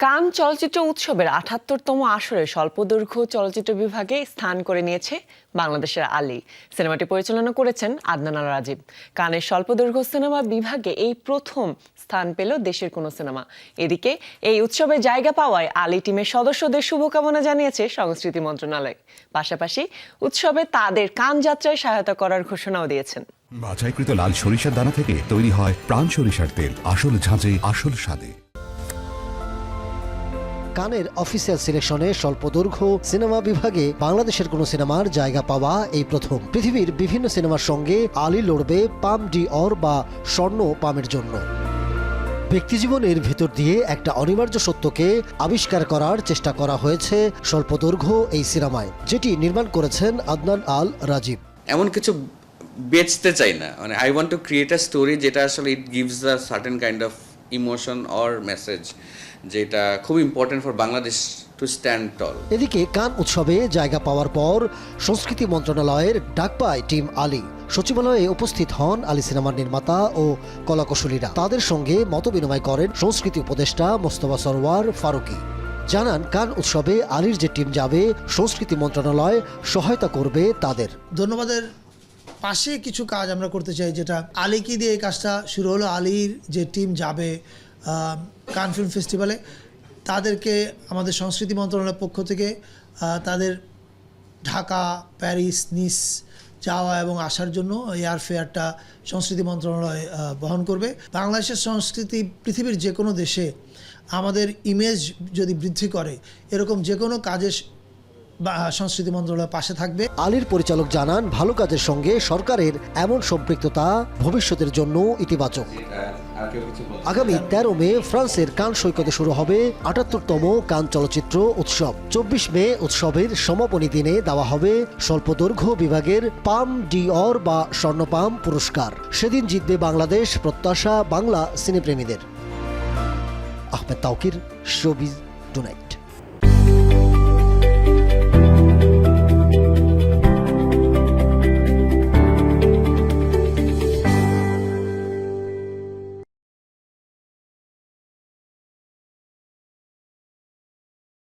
কান চলচ্চিত্র উৎসবের ৭৮তম আসরে স্বল্পদৈর্ঘ্য চলচ্চিত্র বিভাগে স্থান করে নিয়েছে বাংলাদেশের আলী। সিনেমাটি পরিচালনা করেছেন আদনান আল রাজীব। কানের স্বল্পদৈর্ঘ্য সিনেমা বিভাগে এই প্রথম স্থান পেল দেশের কোনো সিনেমা। এদিকে এই উৎসবে জায়গা পাওয়ায় আলী টিমের সদস্যদের শুভকামনা জানিয়েছে সংস্কৃতি মন্ত্রণালয়। পাশাপাশি উৎসবে তাদের কান যাত্রায় সহায়তা করার ঘোষণাও দিয়েছেন। বাছাইকৃত লাল সরিষার দানা থেকে তৈরি হয় প্রাণ সরিষার তেল, আসল ঝাঁঝে আসল স্বাদে। কানের অফিসিয়াল সিলেকশনে স্বল্পদৈর্ঘ্য সিনেমা বিভাগে বাংলাদেশের কোনো সিনেমার জায়গা পাওয়া এই প্রথম। পৃথিবীর বিভিন্ন সিনেমার সঙ্গে আলী লড়বে পাম ডি অর বা স্বর্ণ পামের জন্য। ব্যক্তিজীবনের ভেতর দিয়ে একটা অনিবার্য সত্যকে আবিষ্কার করার চেষ্টা করা হয়েছে স্বল্পদৈর্ঘ্য এই সিনেমায়, যেটি নির্মাণ করেছেন আদনান আল রাজীব। এমন কিছু বেচতে চাই না, মানে I want to create a story যেটা আসলে it gives a certain kind of emotion or message, যেটা খুব important for Bangladesh to stand tall. এদিকে কান উৎসবে জায়গা পাওয়ার পর সংস্কৃতি মন্ত্রণালয়ের ডাক পায় টিম আলী। সচিবালয়ে উপস্থিত হন আলী সিনেমার নির্মাতা ও কলাকুশলীরা। তাদের সঙ্গে মতবিনিময় করেন সংস্কৃতি উপদেষ্টা মোস্তফা সরওয়ার ফারুকী। জানান কান উৎসবে আলীর যে টিম যাবে সংস্কৃতি মন্ত্রণালয় সহায়তা করবে তাদের। ধন্যবাদের পাশে কিছু কাজ আমরা করতে চাই, যেটা আলীকে দিয়ে এই কাজটা শুরু হলো। আলীর যে টিম যাবে কান ফিল্ম ফেস্টিভ্যালে, তাদেরকে আমাদের সংস্কৃতি মন্ত্রণালয়ের পক্ষ থেকে তাদের ঢাকা, প্যারিস, নিস যাওয়া এবং আসার জন্য এয়ার ফেয়ারটা সংস্কৃতি মন্ত্রণালয় বহন করবে। বাংলাদেশের সংস্কৃতি পৃথিবীর যে কোনো দেশে আমাদের ইমেজ যদি বৃদ্ধি করে, এরকম যে কোনো কাজে সংস্কৃতি মন্ত্রণালয় পাশে থাকবে। আলীর পরিচালক জানান, ভালো কাজের সঙ্গে সরকারের এমন সম্পৃক্ততা ভবিষ্যতের জন্য ইতিবাচক। আগামী ১৩ মে ফ্রান্সের কান সৈকতে শুরু হবে ৭৮তম কান চলচ্চিত্র উৎসব। ২৪ মে উৎসবের সমাপনী দিনে দেওয়া হবে স্বল্পদৈর্ঘ্য বিভাগের পাম ডি অর বা স্বর্ণপাম পুরস্কার। সেদিন জিতবে বাংলাদেশ, প্রত্যাশা বাংলা সিনেপ্রেমীদের। Ahmed Taukir, showbiz tonight.